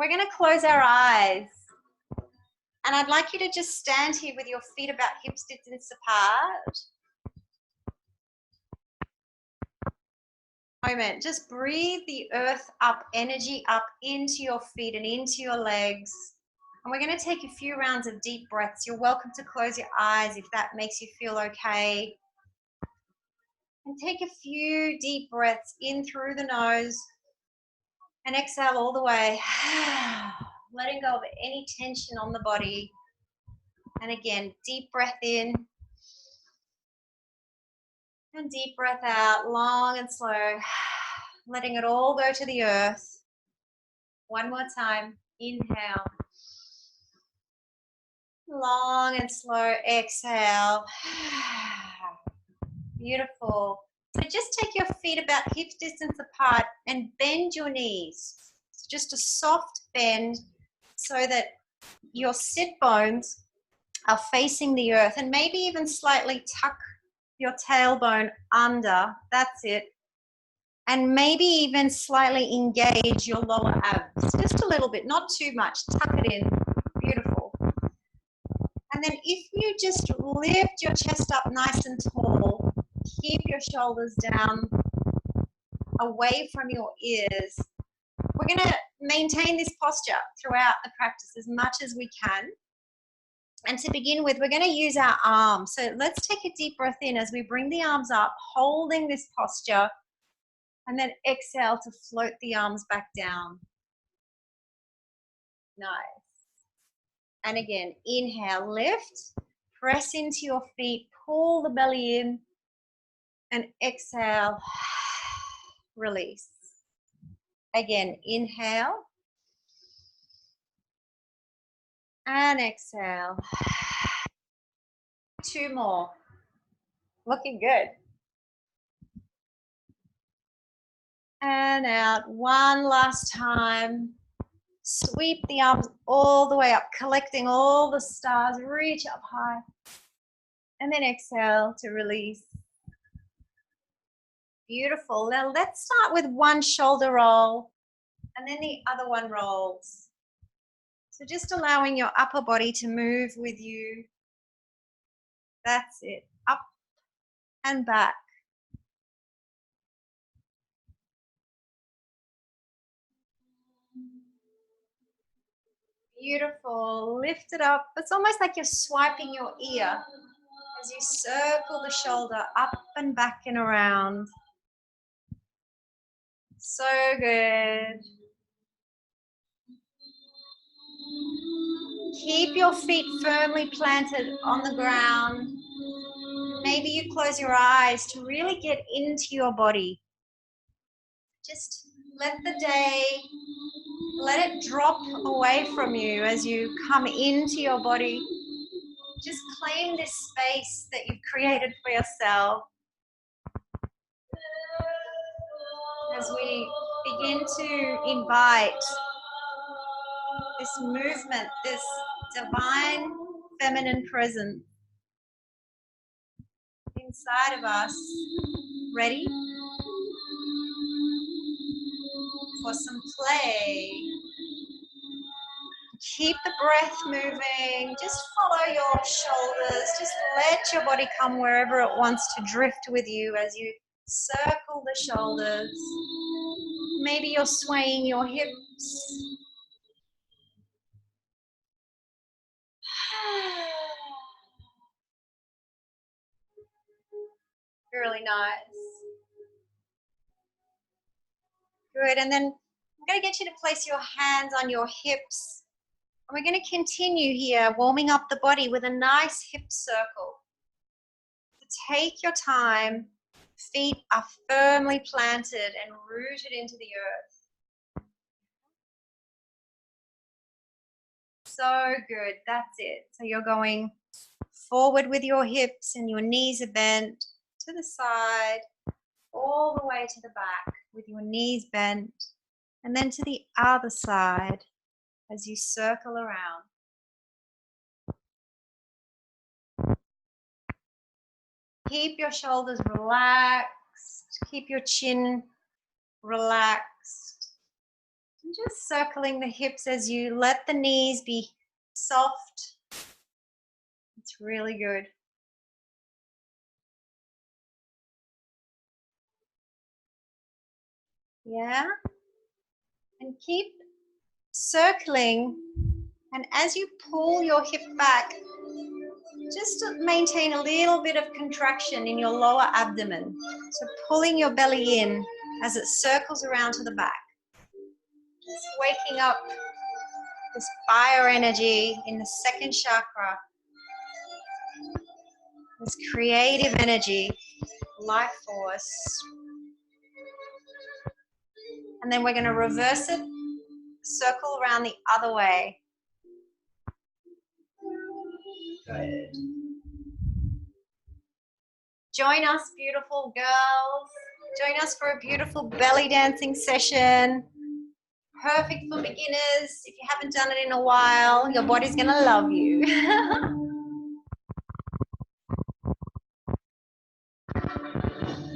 We're going to close our eyes. And I'd like you to just stand here with your feet about hips distance apart. Moment. Just breathe the earth up, energy up into your feet and into your legs. And we're going to take a few rounds of deep breaths. You're welcome to close your eyes if that makes you feel okay. And take a few deep breaths in through the nose and exhale all the way. Letting go of any tension on the body. And again, deep breath in. And deep breath out, long and slow. Letting it all go to the earth. One more time. Inhale. Long and slow exhale. Beautiful. So just take your feet about hip distance apart and bend your knees. It's just a soft bend so that your sit bones are facing the earth, and maybe even slightly tuck your tailbone under. That's it. And maybe even slightly engage your lower abs. Just a little bit, not too much. Tuck it in. Beautiful. And then if you just lift your chest up nice and tall, keep your shoulders down away from your ears. We're going to maintain this posture throughout the practice as much as we can. And to begin with, we're going to use our arms. So let's take a deep breath in as we bring the arms up, holding this posture, and then exhale to float the arms back down. Nice. And again, inhale, lift, press into your feet, pull the belly in, and exhale, release. Again, inhale, and exhale. Two more. Looking good. And out. One last time. Sweep the arms all the way up, collecting all the stars. Reach up high. And then exhale to release. Beautiful. Now let's start with one shoulder roll, and then the other one rolls. So just allowing your upper body to move with you. That's it. Up and back. Beautiful. Lift it up. It's almost like you're swiping your ear as you circle the shoulder up and back and around. So good. Keep your feet firmly planted on the ground. Maybe you close your eyes to really get into your body. Just let the day, let it drop away from you as you come into your body. Just claim this space that you've created for yourself. As we begin to invite this movement, this divine feminine presence inside of us, ready for some play. Keep the breath moving. Just follow your shoulders. Just let your body come wherever it wants to drift with you as you circle the shoulders. Maybe you're swaying your hips. Really nice. Good. And then I'm going to get you to place your hands on your hips. And we're going to continue here, warming up the body with a nice hip circle. So take your time. Feet are firmly planted and rooted into the earth. So good. That's it. So you're going forward with your hips and your knees are bent to the side, all the way to the back with your knees bent, and then to the other side as you circle around. Keep your shoulders relaxed, keep your chin relaxed, and Just circling the hips as you let the knees be soft. It's really good. Yeah. And keep circling. And as you pull your hip back, just to maintain a little bit of contraction in your lower abdomen. So pulling your belly in as it circles around to the back. Just waking up this fire energy in the second chakra. This creative energy, life force. And then we're going to reverse it, circle around the other way. Good. Join us, beautiful girls. Join us for a beautiful belly dancing session. Perfect for beginners. If you haven't done it in a while, your body's going to love you.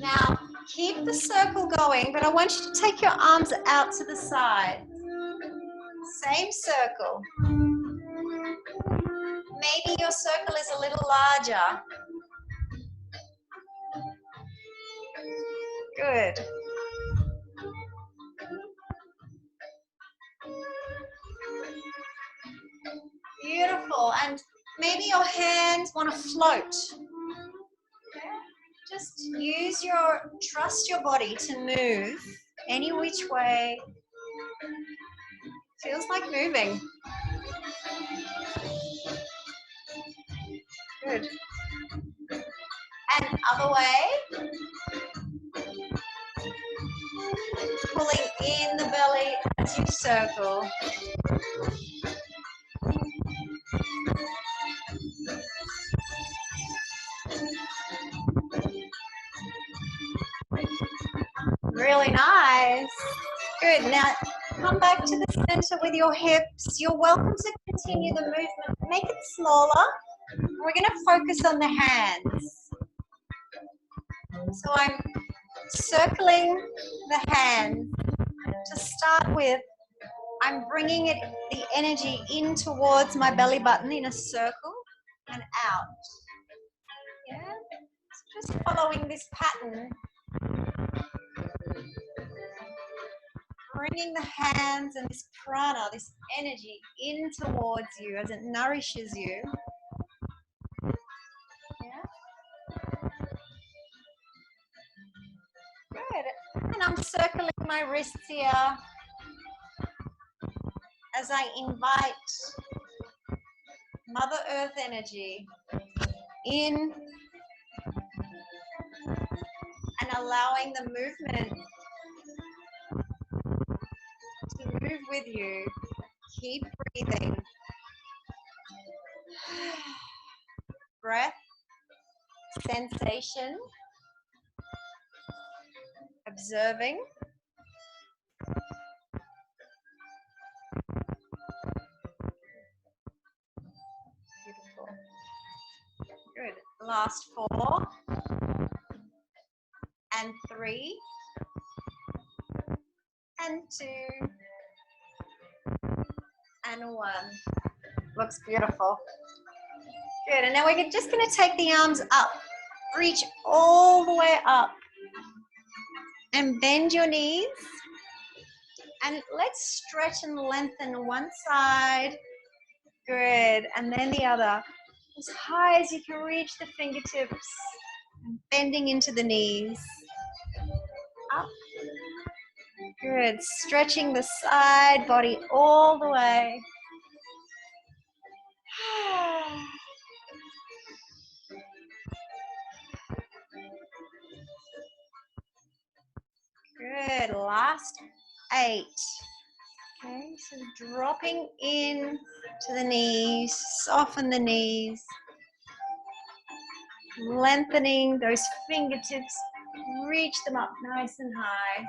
Now, keep the circle going, but I want you to take your arms out to the side. Same circle. Maybe your circle is a little larger. Good. Beautiful. And maybe your hands want to float. Just trust your body to move any which way. Feels like moving. Good. And other way. Pulling in the belly as you circle. Really nice. Good. Now come back to the center with your hips. You're welcome to continue the movement. Make it smaller. We're going to focus on the hands. So I'm circling the hands. To start with, I'm bringing the energy in towards my belly button in a circle and out. Yeah? So just following this pattern. Bringing the hands and this prana, this energy in towards you as it nourishes you. Yeah? Good. And I'm circling my wrists here as I invite Mother Earth energy in and allowing the movement to move with you. Keep breathing. Breath, sensation, observing. Beautiful. Good. Last 4 and 3 and 2 and 1. Looks beautiful. Good. And now we're just going to take the arms up. Reach all the way up. And bend your knees. And let's stretch and lengthen one side. Good. And then the other. As high as you can reach the fingertips. And bending into the knees. Up. Good. Stretching the side body all the way. Good. Last 8. Okay, so dropping in to the knees, soften the knees, lengthening those fingertips, reach them up nice and high.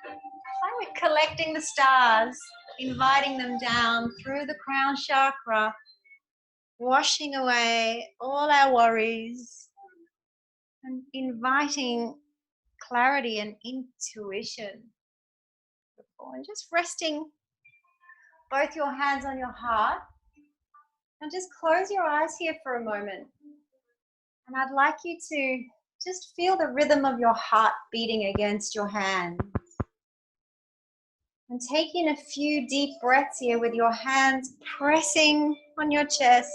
It's like we're collecting the stars, inviting them down through the crown chakra, washing away all our worries, and inviting clarity and intuition. And just resting both your hands on your heart. And just close your eyes here for a moment. And I'd like you to just feel the rhythm of your heart beating against your hands. And take in a few deep breaths here with your hands pressing on your chest.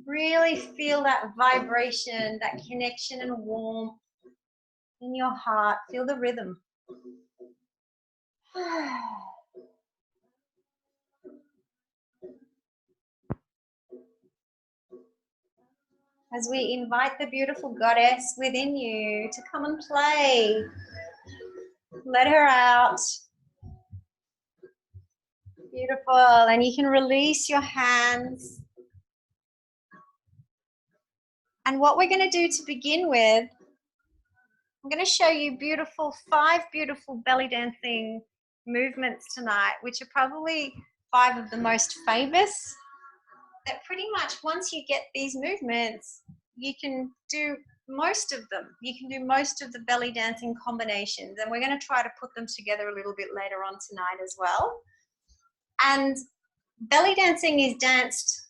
Really feel that vibration, that connection and warmth in your heart. Feel the rhythm. As we invite the beautiful goddess within you to come and play. Let her out. Beautiful. And you can release your hands. And what we're going to do to begin with, I'm going to show you five beautiful belly dancing movements tonight, which are probably 5 of the most famous. That pretty much once you get these movements, you can do most of them. You can do most of the belly dancing combinations. And we're going to try to put them together a little bit later on tonight as well. And belly dancing is danced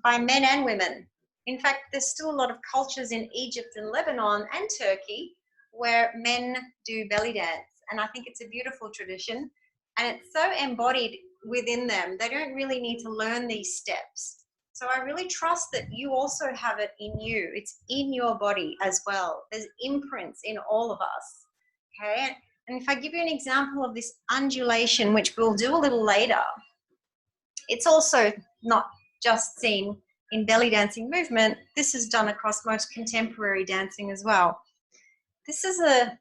by men and women. In fact, there's still a lot of cultures in Egypt and Lebanon and Turkey where men do belly dance. And I think it's a beautiful tradition. And it's so embodied within them. They don't really need to learn these steps. So I really trust that you also have it in you. It's in your body as well. There's imprints in all of us. Okay. And if I give you an example of this undulation, which we'll do a little later, it's also not just seen in belly dancing movement. This is done across most contemporary dancing as well. This is a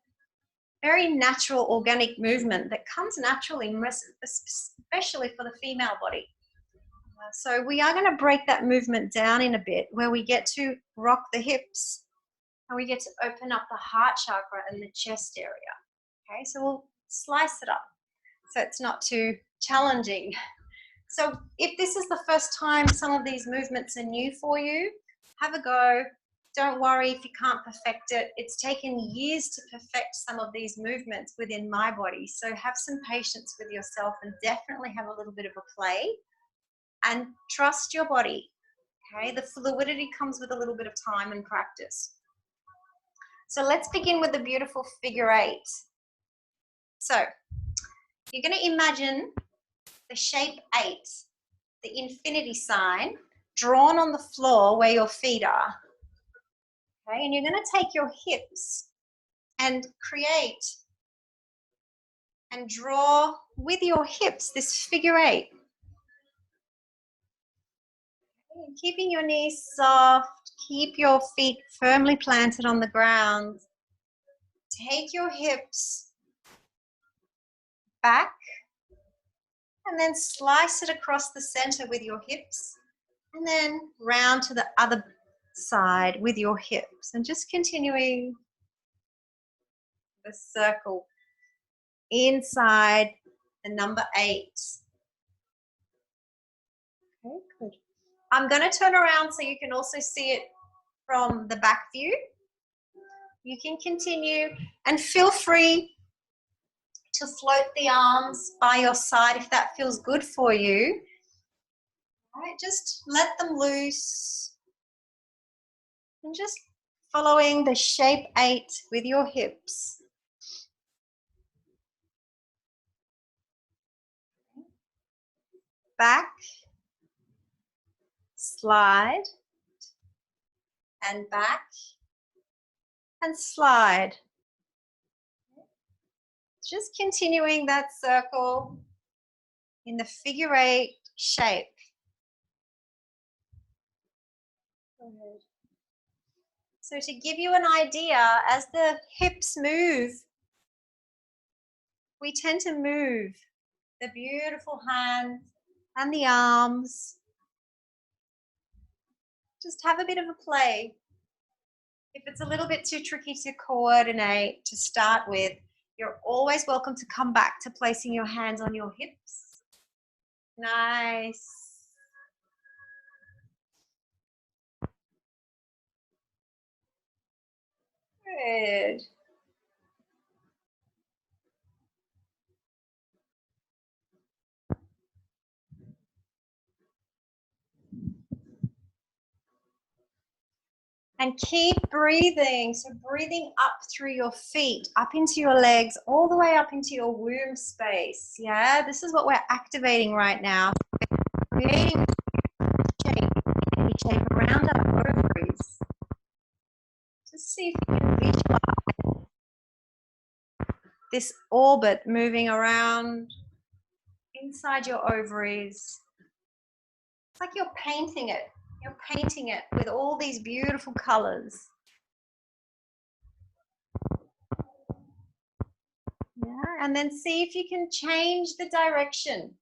very natural, organic movement that comes naturally, especially for the female body. So we are going to break that movement down in a bit, where we get to rock the hips and we get to open up the heart chakra and the chest area. Okay, so we'll slice it up so it's not too challenging. So if this is the first time some of these movements are new for you, have a go. Don't worry if you can't perfect it. It's taken years to perfect some of these movements within my body. So have some patience with yourself and definitely have a little bit of a play and trust your body. Okay, the fluidity comes with a little bit of time and practice. So let's begin with the beautiful figure 8. So you're going to imagine the shape 8, the infinity sign, drawn on the floor where your feet are. Okay, and you're going to take your hips and create and draw with your hips this figure 8. Okay, keeping your knees soft, keep your feet firmly planted on the ground. Take your hips back and then slice it across the center with your hips and then round to the other side with your hips and just continuing the circle inside the number 8. Okay, good. I'm going to turn around so you can also see it from the back view. You can continue and feel free to float the arms by your side if that feels good for you. All right, just let them loose and just following the shape 8 with your hips. Back, slide, and back, and slide. Just continuing that circle in the figure 8 shape. Good. So to give you an idea, as the hips move, we tend to move the beautiful hands and the arms. Just have a bit of a play. If it's a little bit too tricky to coordinate to start with, you're always welcome to come back to placing your hands on your hips. Nice. Good. And keep breathing. So breathing up through your feet, up into your legs, all the way up into your womb space. Yeah, this is what we're activating right now. Creating a shape around our ovaries. Just see if you can visualize this orbit moving around inside your ovaries. It's like you're painting it. You're painting it with all these beautiful colors. Yeah, and then see if you can change the direction.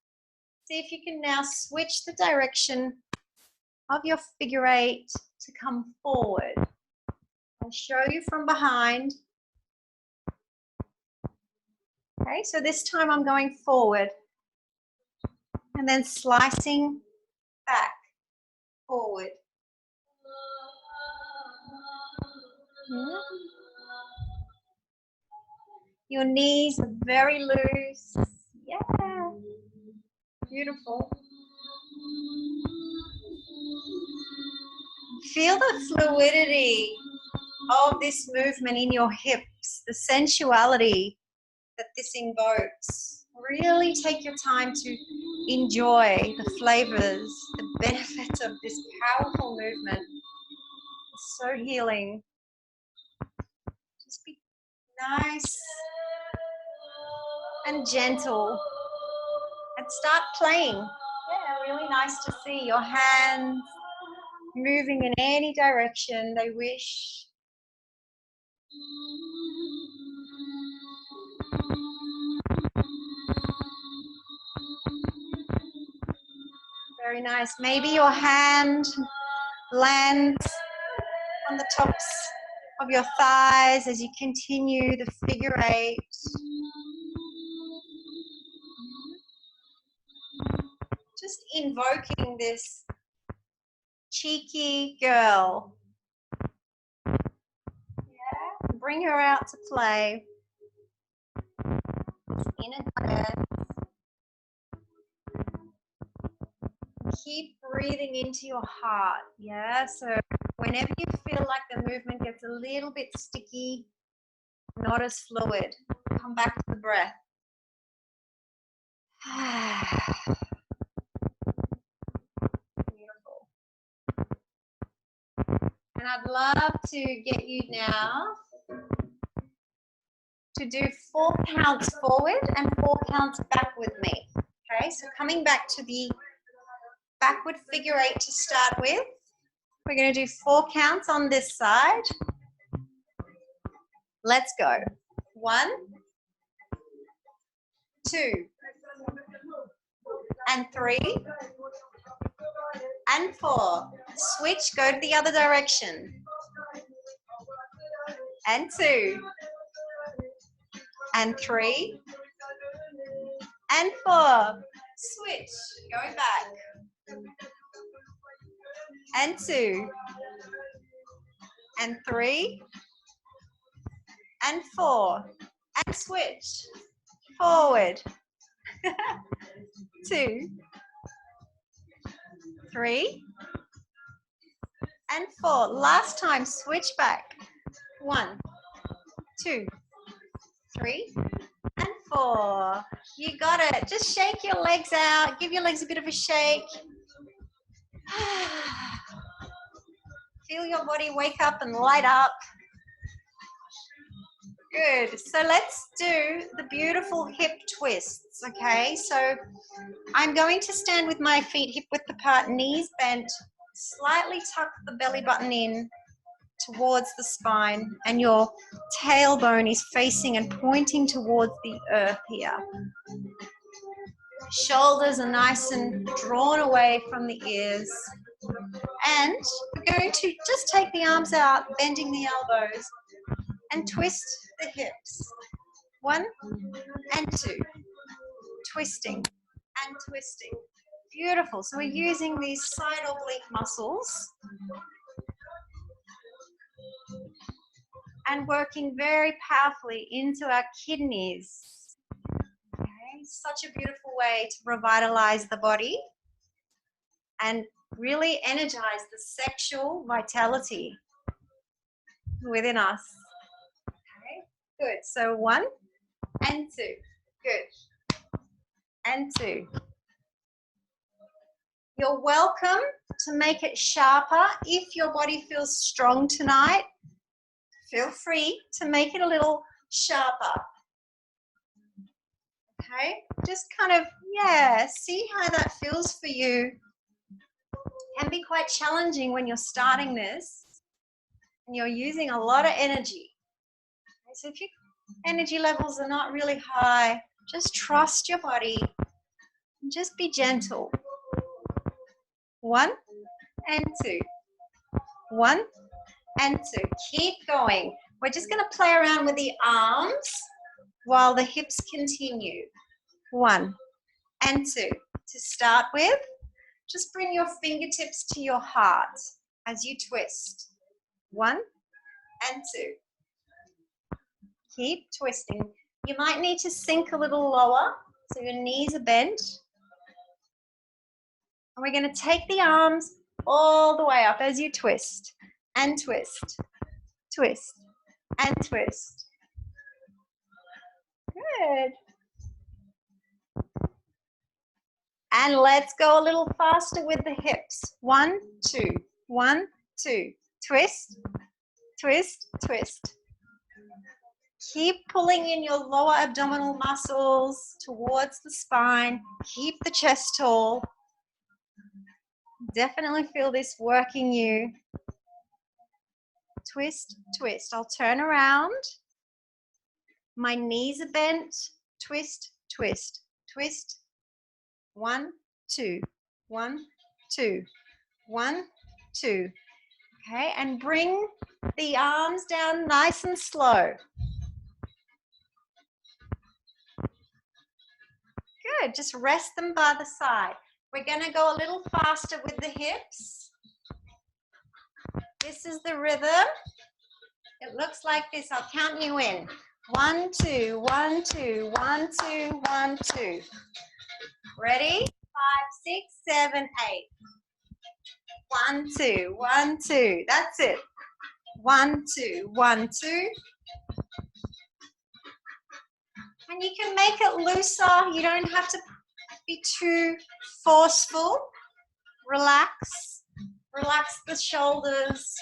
See if you can now switch the direction of your figure eight to come forward. I'll show you from behind. Okay, so this time I'm going forward and then slicing back, forward. Yeah. Your knees are very loose. Yeah, beautiful. Feel the fluidity of this movement in your hips, the sensuality that this invokes. Really take your time to enjoy the flavors, the benefits of this powerful movement. It's so healing. Just be nice and gentle and start playing. Yeah, really nice to see your hands moving in any direction they wish. Very nice. Maybe your hand lands on the tops of your thighs as you continue the figure eight. Just invoking this cheeky girl. Yeah, bring her out to play. Inner goddess. Keep breathing into your heart. Yeah, so whenever you feel like the movement gets a little bit sticky, not as fluid, come back to the breath. Beautiful. And I'd love to get you now to do 4 counts forward and 4 counts back with me. Okay, so coming back to the backward figure eight to start with. We're going to do 4 counts on this side. Let's go. 1, 2, and 3, and 4. Switch, go to the other direction. And 2, and 3, and 4. Switch, going back. And 2, and 3, and 4. And switch. Forward. 2, 3, and 4. Last time, switch back. 1, 2, 3, and 4. You got it. Just shake your legs out. Give your legs a bit of a shake. Feel your body wake up and light up. Good. So let's do the beautiful hip twists, okay? So I'm going to stand with my feet hip width apart, knees bent, slightly tuck the belly button in towards the spine, and your tailbone is facing and pointing towards the earth here. Shoulders are nice and drawn away from the ears. And we're going to just take the arms out, bending the elbows, and twist the hips. 1 and 2. Twisting and twisting. Beautiful. So we're using these side oblique muscles. and working very powerfully into our kidneys. Okay, such a beautiful way to revitalize the body and really energize the sexual vitality within us. Okay, good. So 1 and 2. Good. And 2. You're welcome to make it sharper. If your body feels strong tonight, feel free to make it a little sharper. Okay, just kind of, see how that feels for you. It can be quite challenging when you're starting this and you're using a lot of energy. Okay, so if your energy levels are not really high, just trust your body and just be gentle. 1 and 2. 1 and 2. Keep going. We're just going to play around with the arms while the hips continue. 1 and 2. To start with, just bring your fingertips to your heart as you twist. 1 and 2. Keep twisting. You might need to sink a little lower so your knees are bent. And we're going to take the arms all the way up as you twist and twist, twist and twist. Good. And let's go a little faster with the hips. 1, 2, 1, 2. Twist, twist, twist. Keep pulling in your lower abdominal muscles towards the spine. Keep the chest tall. Definitely feel this working you. Twist, twist. I'll turn around. My knees are bent. Twist, twist, twist. 1, 2, 1, 2, 1, 2. Okay, and bring the arms down nice and slow. Good, just rest them by the side. We're going to go a little faster with the hips. This is the rhythm. It looks like this. I'll count you in. 1, 2, 1, 2, 1, 2, 1, 2. Ready? 5, 6, 7, 8. 1, 2, 1, 2. That's it. 1, 2, 1, 2. And you can make it looser. You don't have to be too forceful. Relax. Relax the shoulders.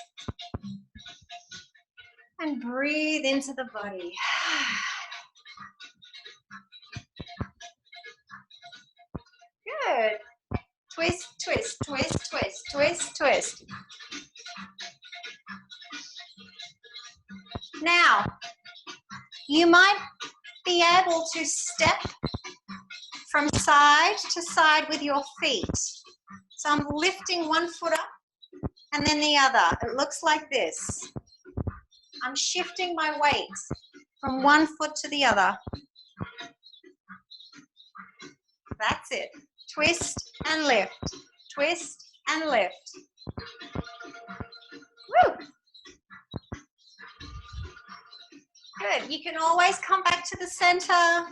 And breathe into the body. Good. Twist, twist, twist, twist, twist, twist. Now, you might be able to step from side to side with your feet. So I'm lifting one foot up and then the other. It looks like this. I'm shifting my weight from one foot to the other. That's it. Twist and lift. Twist and lift. Woo! Good. You can always come back to the center.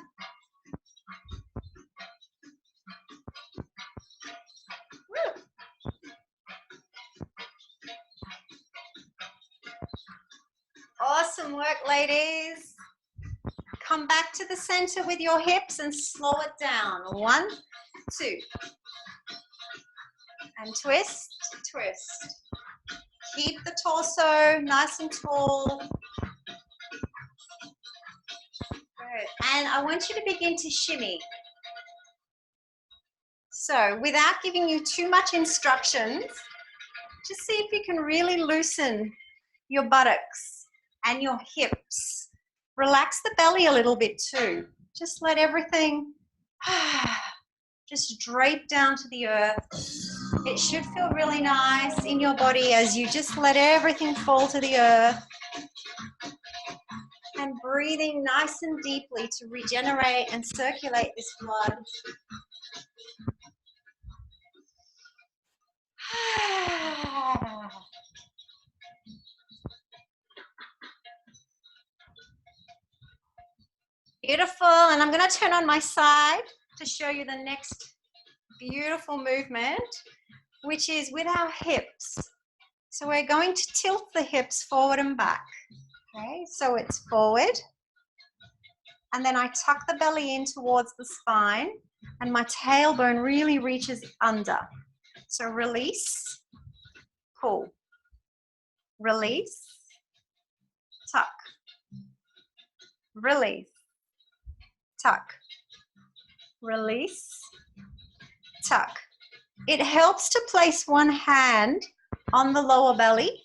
Woo! Awesome work, ladies. Come back to the center with your hips and slow it down. 1, 2. And twist, twist. Keep the torso nice and tall. Good. And I want you to begin to shimmy. So without giving you too much instructions, just see if you can really loosen your buttocks and your hips. Relax the belly a little bit too. Just let everything just drape down to the earth. It should feel really nice in your body as you just let everything fall to the earth. And breathing nice and deeply to regenerate and circulate this blood. Beautiful. And I'm going to turn on my side to show you the next beautiful movement, which is with our hips. So we're going to tilt the hips forward and back. Okay, so it's forward. And then I tuck the belly in towards the spine and my tailbone really reaches under. So release, pull, release, tuck, release, tuck, release, tuck. It helps to place one hand on the lower belly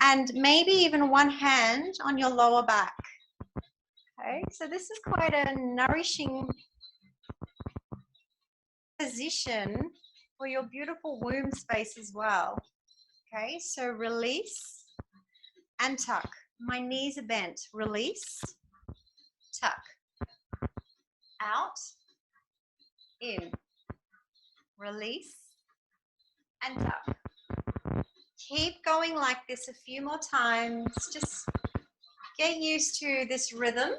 and maybe even one hand on your lower back. Okay, so this is quite a nourishing position for your beautiful womb space as well. Okay, so release and tuck. My knees are bent. Release, tuck, out, in, release, and tuck. Keep going like this a few more times. Just get used to this rhythm.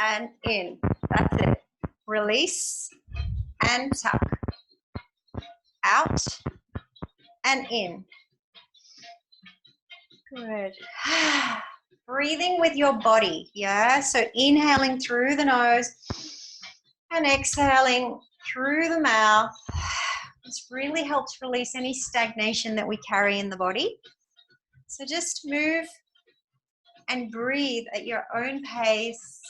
And in. That's it. Release and tuck. Out and in. Good. Breathing with your body, yeah? So inhaling through the nose and exhaling through the mouth. This really helps release any stagnation that we carry in the body. So just move and breathe at your own pace.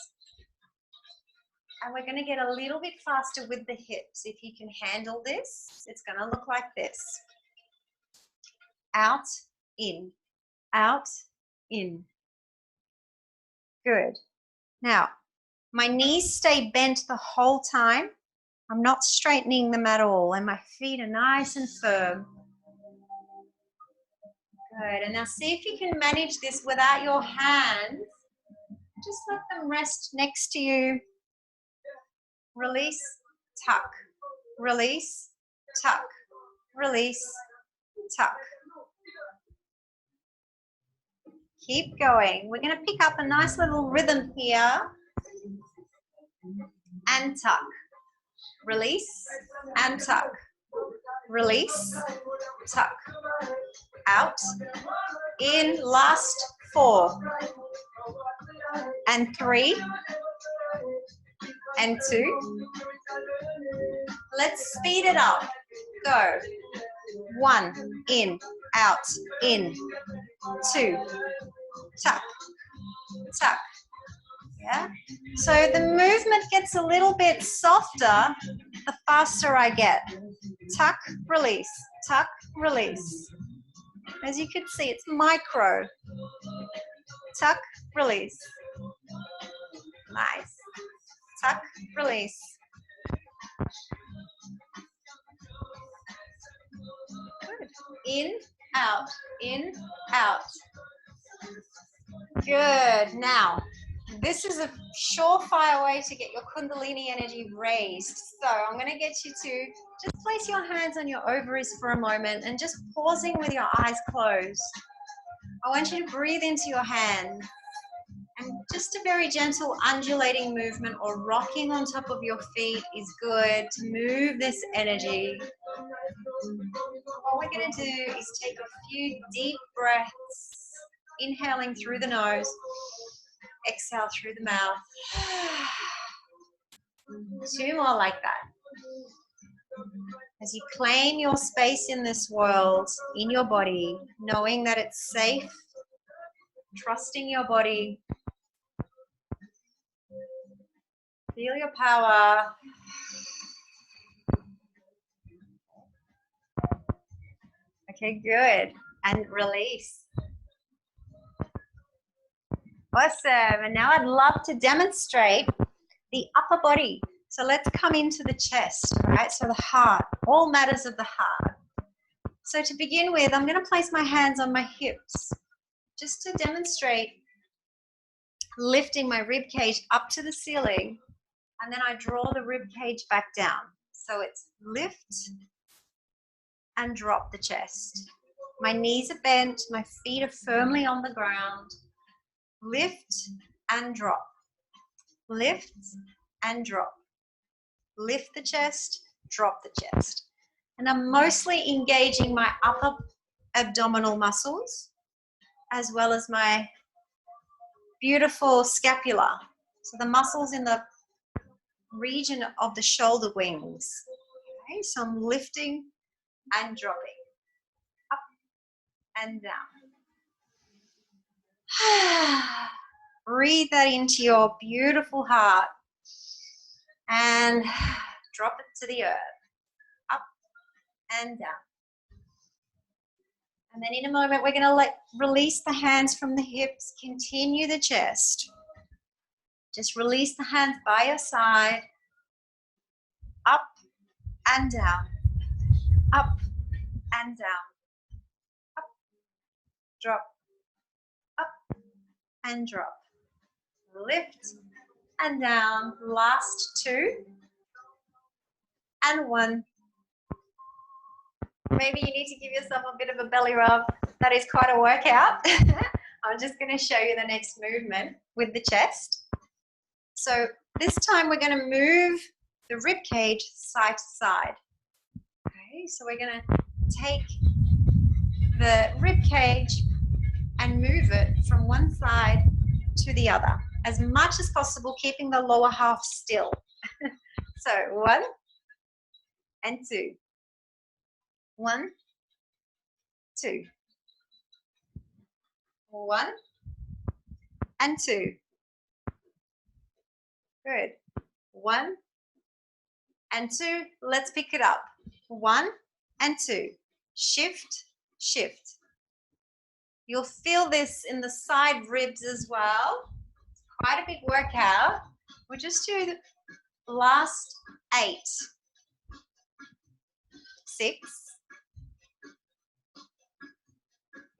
And we're going to get a little bit faster with the hips. If you can handle this, it's going to look like this. Out, in, out, in. Good. Now, my knees stay bent the whole time. I'm not straightening them at all, and my feet are nice and firm. Good. And now see if you can manage this without your hands. Just let them rest next to you. Release, tuck, release, tuck, release, tuck. Keep going. We're going to pick up a nice little rhythm here. And tuck. Release and tuck. Release, tuck. Out, in, last 4. And 3. And 2. Let's speed it up. Go. 1, in, out, in. 2, tuck, tuck. Yeah. So the movement gets a little bit softer the faster I get. Tuck, release, tuck, release. As you can see, it's micro. Tuck, release. Nice. Tuck, release. Good. In, out, in, out. Good. Now, this is a surefire way to get your Kundalini energy raised. So I'm going to get you to just place your hands on your ovaries for a moment and just pausing with your eyes closed. I want you to breathe into your hand. And just a very gentle undulating movement or rocking on top of your feet is good to move this energy. What we're going to do is take a few deep breaths, inhaling through the nose, exhale through the mouth. 2 more like that. As you claim your space in this world, in your body, knowing that it's safe, trusting your body. Feel your power. Okay, good. And release. Awesome. And now I'd love to demonstrate the upper body. So let's come into the chest, right? So the heart, all matters of the heart. So to begin with, I'm going to place my hands on my hips just to demonstrate lifting my rib cage up to the ceiling, and then I draw the rib cage back down. So it's lift and drop the chest. My knees are bent, my feet are firmly on the ground. Lift and drop. Lift and drop. Lift the chest, drop the chest. And I'm mostly engaging my upper abdominal muscles as well as my beautiful scapula. So the muscles in the region of the shoulder wings. Okay, so I'm lifting and dropping. Up and down. Breathe that into your beautiful heart and drop it to the earth. Up and down. And then in a moment, we're going to release the hands from the hips, continue the chest. Just release the hands by your side, up and down, up and down, up, drop, up and drop. Lift and down, last 2 and 1. Maybe you need to give yourself a bit of a belly rub. That is quite a workout. I'm just going to show you the next movement with the chest. So this time we're going to move the rib cage side to side. Okay, so we're going to take the rib cage and move it from one side to the other as much as possible, keeping the lower half still. So 1 and 2. 1, 2. 1 and 2. Good. 1 and 2. Let's pick it up. 1 and 2. Shift, shift. You'll feel this in the side ribs as well. It's quite a big workout. We'll just do the last 8. 6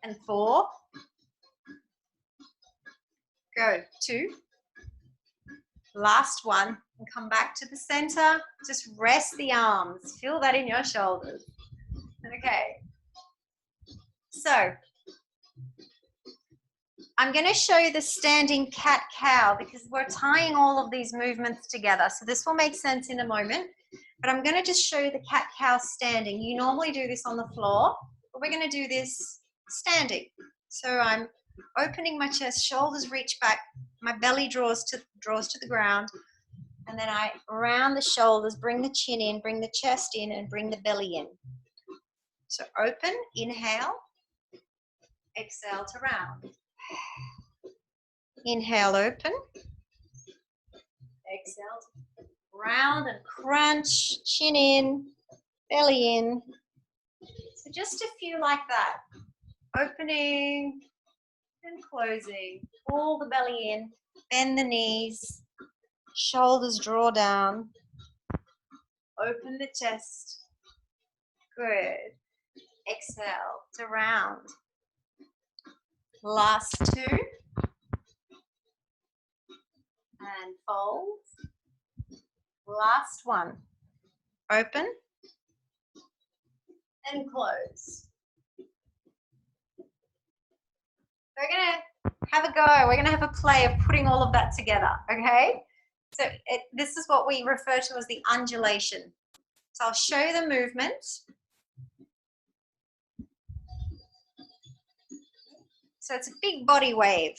and 4. Go. 2. Last 1. And come back to the center. Just rest the arms. Feel that in your shoulders. Okay. So I'm going to show you the standing cat-cow because we're tying all of these movements together. So this will make sense in a moment. But I'm going to just show you the cat-cow standing. You normally do this on the floor, but we're going to do this standing. So I'm opening my chest, shoulders reach back, my belly draws to the ground, and then I round the shoulders, bring the chin in, bring the chest in, and bring the belly in. So open, inhale, exhale to round. Inhale, open, exhale to round and crunch, chin in, belly in. So just a few like that. Opening and closing. Pull the belly in, bend the knees, shoulders draw down. Open the chest. Good. Exhale to round. Last 2. And fold. Last 1. Open and close. We're going to have a go. We're going to have a play of putting all of that together, okay? So this is what we refer to as the undulation. So I'll show you the movement. So it's a big body wave.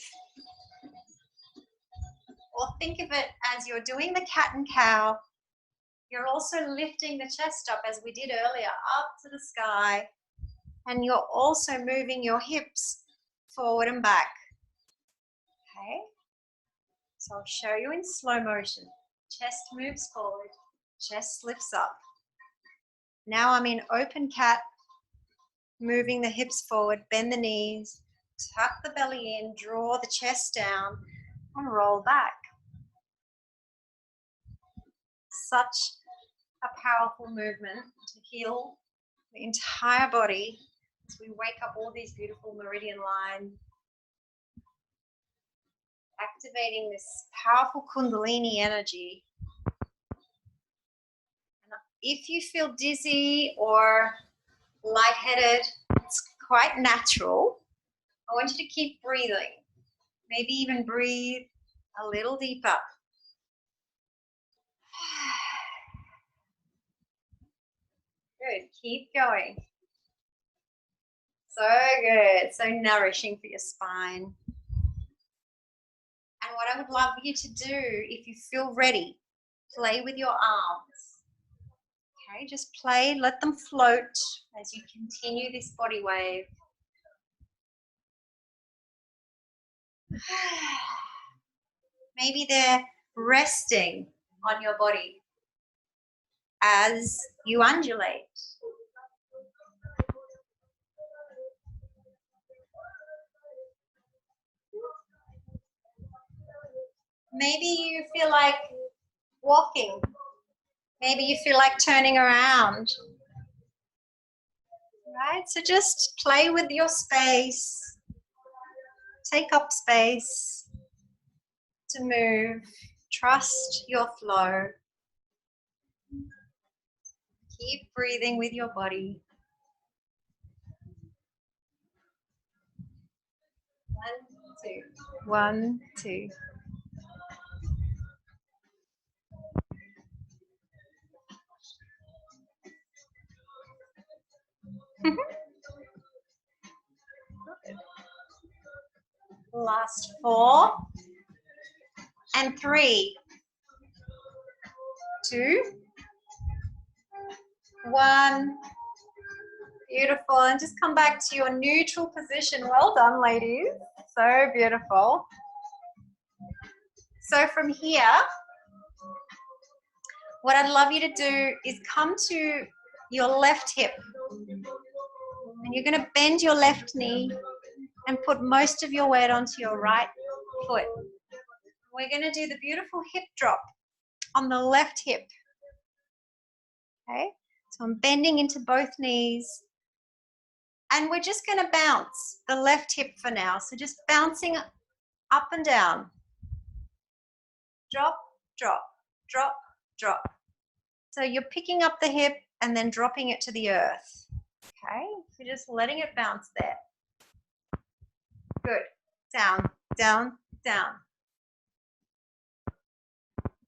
Or think of it as you're doing the cat and cow. You're also lifting the chest up as we did earlier, up to the sky. And you're also moving your hips forward and back. Okay? So I'll show you in slow motion. Chest moves forward, chest lifts up. Now I'm in open cat, moving the hips forward, bend the knees, tuck the belly in, draw the chest down, and roll back. Such a powerful movement to heal the entire body as we wake up all these beautiful meridian lines, activating this powerful Kundalini energy. And if you feel dizzy or lightheaded, it's quite natural. I want you to keep breathing. Maybe even breathe a little deeper. Good. Keep going. So good. So nourishing for your spine. And what I would love you to do, if you feel ready, play with your arms. Okay, just play, let them float as you continue this body wave. Maybe they're resting on your body as you undulate. Maybe you feel like walking. Maybe you feel like turning around. Right? So just play with your space. Take up space to move. Trust your flow. Keep breathing with your body. 1, 2. 1, 2. Last 4 and 3, 2, 1. Beautiful. And just come back to your neutral position. Well done, ladies. So beautiful. So from here, what I'd love you to do is come to your left hip. And you're going to bend your left knee and put most of your weight onto your right foot. We're going to do the beautiful hip drop on the left hip. Okay, so I'm bending into both knees. And we're just going to bounce the left hip for now. So just bouncing up and down. Drop, drop, drop, drop. So you're picking up the hip and then dropping it to the earth. Okay, so just letting it bounce there. Good. Down, down, down.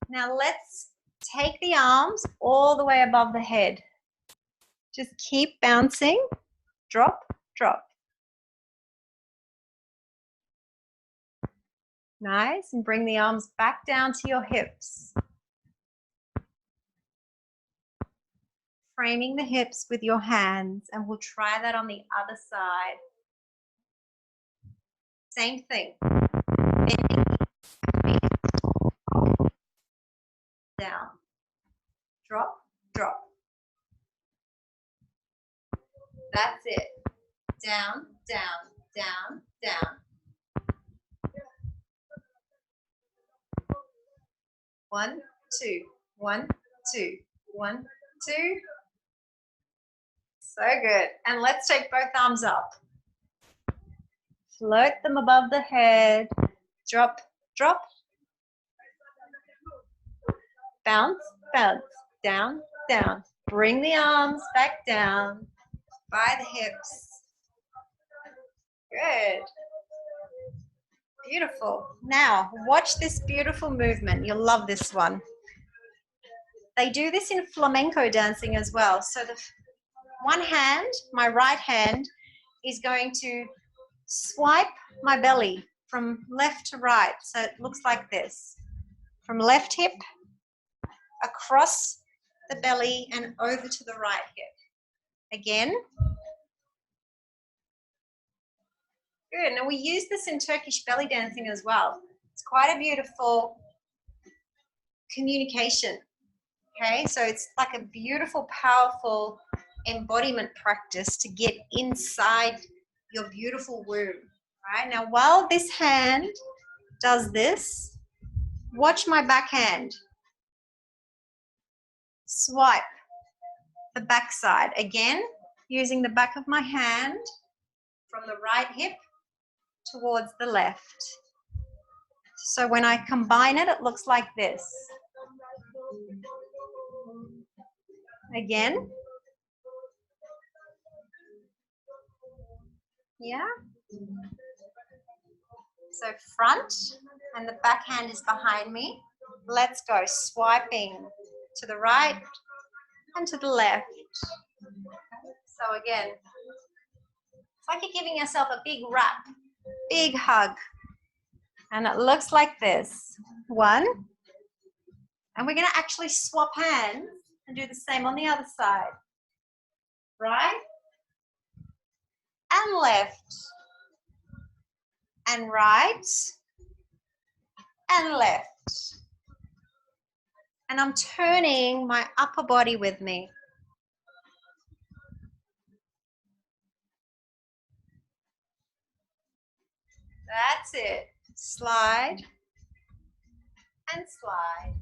Now let's take the arms all the way above the head. Just keep bouncing. Drop, drop. Nice. And bring the arms back down to your hips. Framing the hips with your hands, and we'll try that on the other side. Same thing. Down. Drop, drop. That's it. Down, down, down, down. 1, 2, 1, 2, 1, 2. So good. And let's take both arms up. Float them above the head. Drop, drop. Bounce, bounce. Down, down. Bring the arms back down by the hips. Good. Beautiful. Now, watch this beautiful movement. You'll love this one. They do this in flamenco dancing as well. So the one hand, my right hand, is going to swipe my belly from left to right. So it looks like this. From left hip, across the belly, and over to the right hip. Again. Good. Now we use this in Turkish belly dancing as well. It's quite a beautiful communication. Okay, so it's like a beautiful, powerful embodiment practice to get inside your beautiful womb. Right now, while this hand does this, watch my backhand. Swipe the back side. Again, using the back of my hand from the right hip towards the left. So when I combine it, it looks like this. Again. Yeah. So front and the back hand is behind me. Let's go, swiping to the right and to the left. So again, it's like you're giving yourself a big wrap, big hug. And it looks like this. One. And we're going to actually swap hands and do the same on the other side. Right and left. And right and left. And I'm turning my upper body with me. That's it. Slide and slide.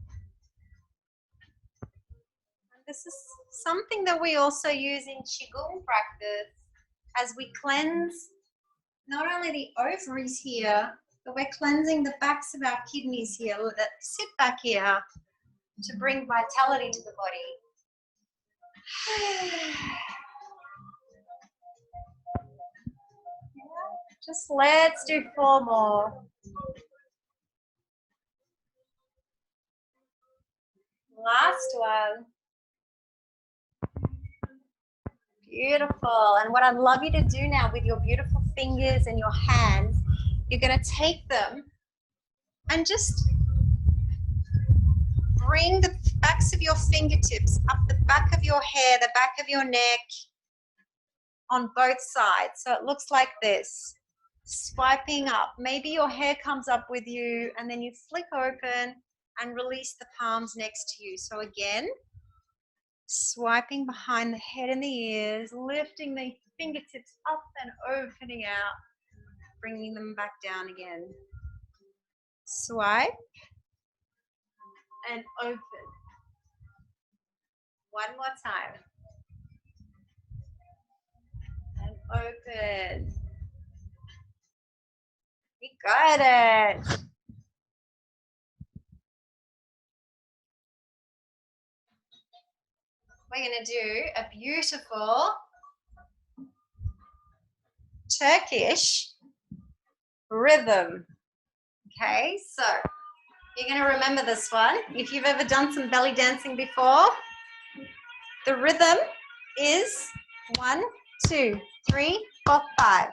And this is something that we also use in Qigong practice as we cleanse not only the ovaries here, but we're cleansing the backs of our kidneys here that sit back here to bring vitality to the body. Just let's do 4 more. Last one. Beautiful. And what I'd love you to do now with your beautiful fingers and your hands, you're going to take them and just bring the backs of your fingertips up the back of your hair, the back of your neck, on both sides. So it looks like this. Swiping up. Maybe your hair comes up with you and then you flick open and release the palms next to you. So again, swiping behind the head and the ears, lifting the fingertips up and opening out, bringing them back down again. Swipe and open. One more time. And open. You got it. We're going to do a beautiful Turkish rhythm. Okay, so you're going to remember this one. If you've ever done some belly dancing before, the rhythm is 1, 2, 3, 4, 5.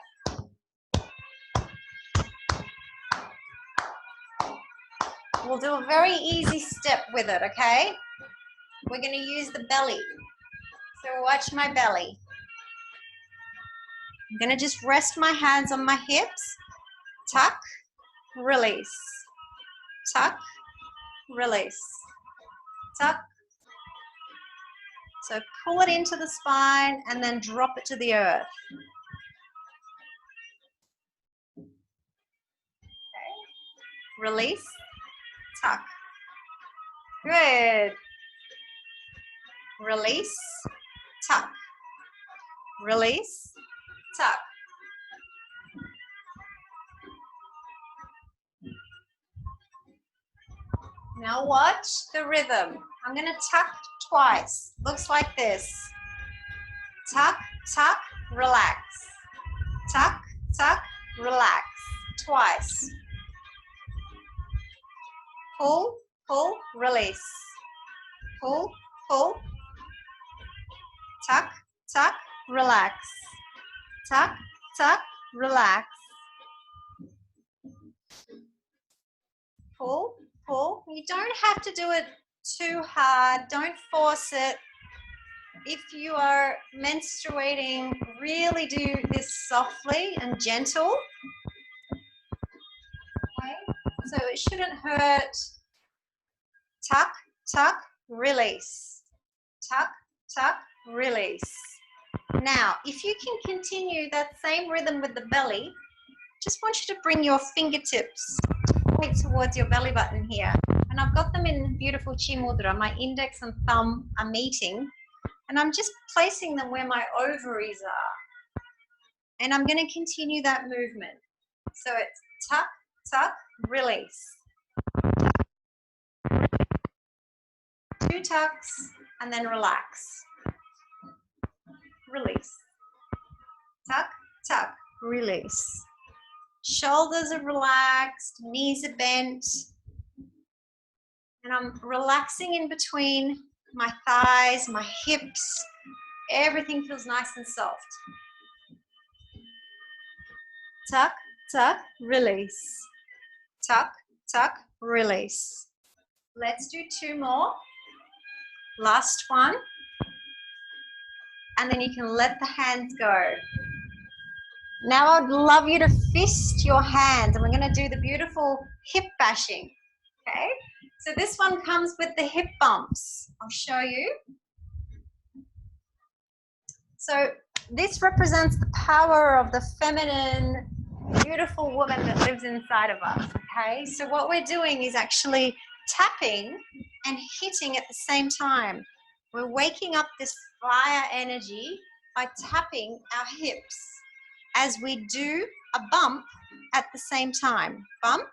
We'll do a very easy step with it, okay? We're going to use the belly. So watch my belly. I'm going to just rest my hands on my hips. Tuck, release. Tuck, release. Tuck. So pull it into the spine and then drop it to the earth. Okay. Release. Tuck. Good. Release. Tuck. Release. Tuck. Now watch the rhythm. I'm going to tuck twice. Looks like this. Tuck, tuck, relax. Tuck, tuck, relax. Twice. Pull, pull, release. Pull, pull. Tuck, tuck, relax. Tuck, tuck, relax. Pull, pull. You don't have to do it too hard. Don't force it. If you are menstruating, really do this softly and gentle. Okay? So it shouldn't hurt. Tuck, tuck, release. Tuck, tuck, release. Now, if you can continue that same rhythm with the belly, just want you to bring your fingertips point towards your belly button here. And I've got them in beautiful chi mudra. My index and thumb are meeting. And I'm just placing them where my ovaries are. And I'm going to continue that movement. So it's tuck, tuck, release. 2 tucks, and then relax. Release. Tuck, tuck, release. Shoulders are relaxed, knees are bent. And I'm relaxing in between my thighs, my hips. Everything feels nice and soft. Tuck, tuck, release. Tuck, tuck, release. Let's do 2 more. Last one. And then you can let the hands go. Now I'd love you to fist your hands, and we're going to do the beautiful hip bashing. Okay? So this one comes with the hip bumps. I'll show you. So this represents the power of the feminine, beautiful woman that lives inside of us. Okay? So what we're doing is actually tapping and hitting at the same time. We're waking up this fire energy by tapping our hips as we do a bump at the same time. Bump,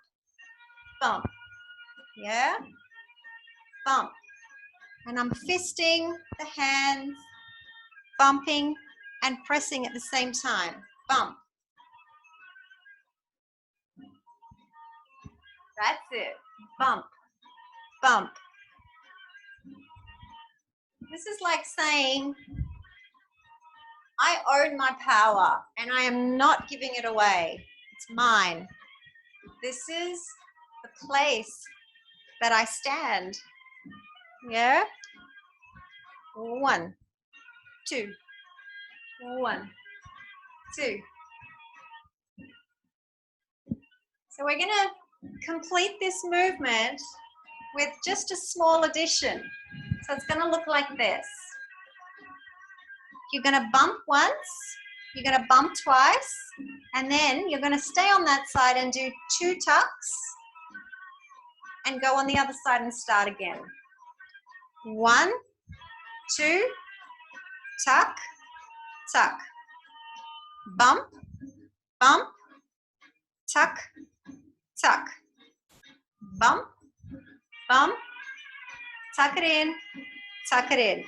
bump. Yeah? Bump. And I'm fisting the hands, bumping and pressing at the same time. Bump. That's it. Bump, bump. This is like saying, I own my power and I am not giving it away. It's mine. This is the place that I stand. Yeah? 1, 2. 1, 2. So we're going to complete this movement with just a small addition. So it's going to look like this. You're going to bump once, you're going to bump twice, and then you're going to stay on that side and do 2 tucks and go on the other side and start again. 1, 2, tuck, tuck. Bump, bump, tuck, tuck. Bump, bump, tuck it in, tuck it in.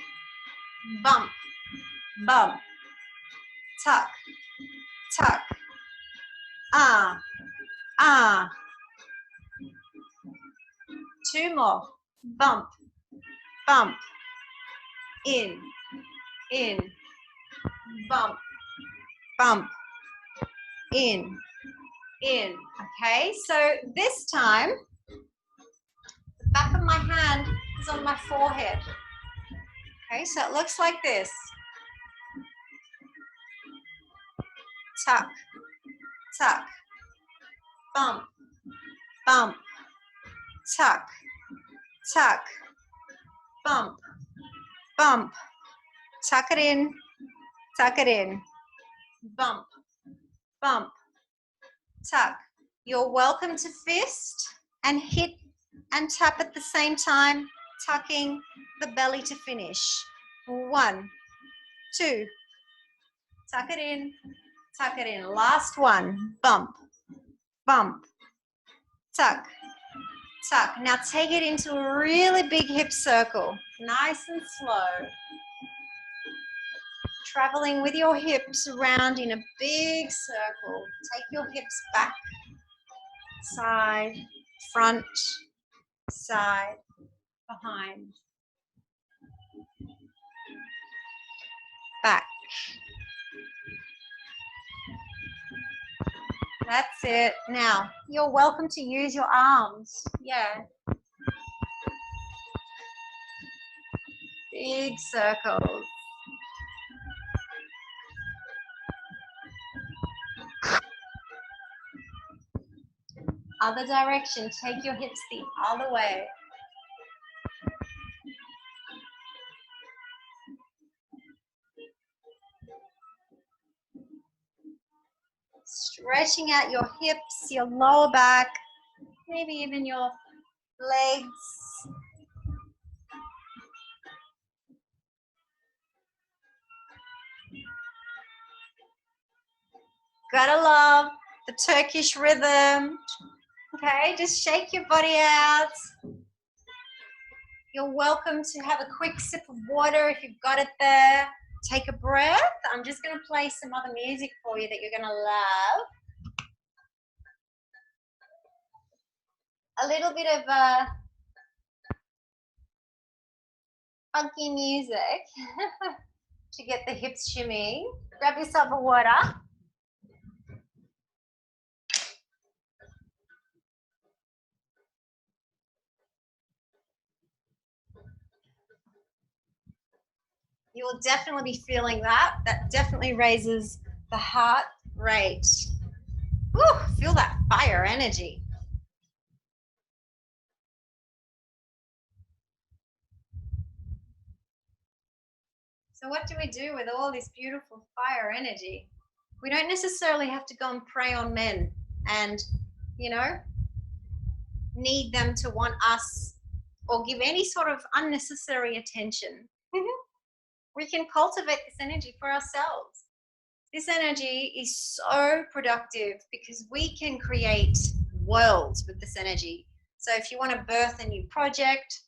Bump, bump, tuck, tuck. Ah, ah. 2 more. Bump, bump. In, bump, bump. In. Okay, so this time, the back of my hand is on my forehead. Okay, so it looks like this. Tuck, tuck, bump, bump, tuck, tuck, bump, bump, tuck it in, bump, bump, tuck. You're welcome to fist and hit and tap at the same time, tucking the belly to finish. 1, 2, tuck it in, last one, bump, bump, tuck, tuck. Now take it into a really big hip circle, nice and slow. Traveling with your hips around in a big circle. Take your hips back, side, front, side, behind, back. That's it. Now, you're welcome to use your arms. Yeah. Big circles. Other direction. Take your hips the other way. Stretching out your hips, your lower back, maybe even your legs. Gotta love the Turkish rhythm. Okay, just shake your body out. You're welcome to have a quick sip of water if you've got it there. Take a breath. I'm just going to play some other music for you that you're going to love. a little bit of funky music to get the hips shimmying. Grab yourself a water. You will definitely be feeling that. That definitely raises the heart rate. Woo, feel that fire energy. So what do we do with all this beautiful fire energy? We don't necessarily have to go and prey on men and, you know, need them to want us or give any sort of unnecessary attention. We can cultivate this energy for ourselves. This energy is so productive because we can create worlds with this energy. So if you want to birth a new project,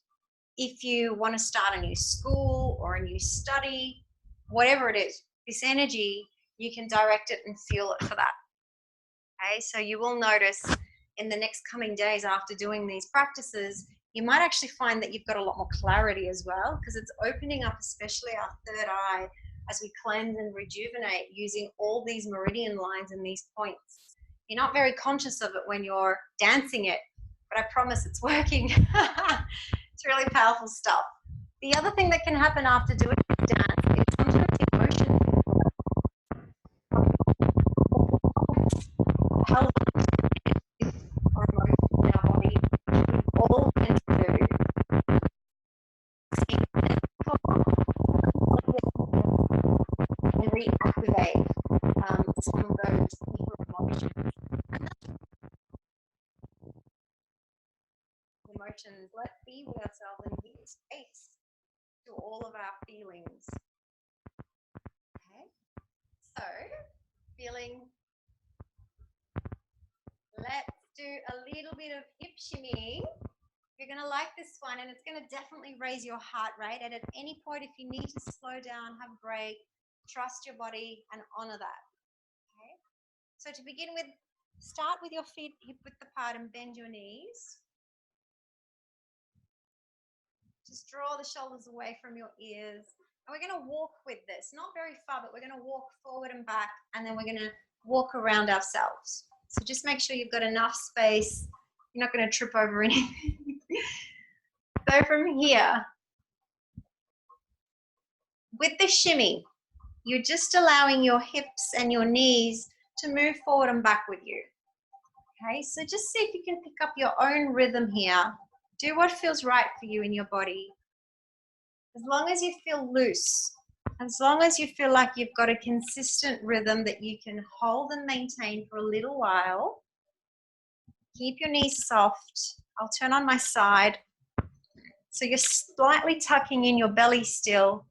if you want to start a new school or a new study, whatever it is, this energy, you can direct it and feel it for that. Okay, so you will notice in the next coming days after doing these practices, you might actually find that you've got a lot more clarity as well, because it's opening up especially our third eye as we cleanse and rejuvenate using all these meridian lines and these points. You're not very conscious of it when you're dancing it, but I promise it's working. It's really powerful stuff. The other thing that can happen after doing the dance is sometimes emotion. How or emotion in our body, we all tend to and reactivate some of those deeper emotions. Emotions, let's be with ourselves and give space to all of our feelings. Okay, so feeling, let's do a little bit of hip shimmying. You're going to like this one, and it's going to definitely raise your heart rate. And at any point, if you need to slow down, have a break, trust your body and honor that. Okay, so to begin with, start with your feet hip width apart and bend your knees. Just draw the shoulders away from your ears. And we're going to walk with this, not very far, but we're going to walk forward and back, and then we're going to walk around ourselves. So just make sure you've got enough space. You're not going to trip over anything. Go from here. With the shimmy, you're just allowing your hips and your knees to move forward and back with you. Okay, so just see if you can pick up your own rhythm here. Do what feels right for you in your body. As long as you feel loose, as long as you feel like you've got a consistent rhythm that you can hold and maintain for a little while, keep your knees soft. I'll turn on my side. So you're slightly tucking in your belly still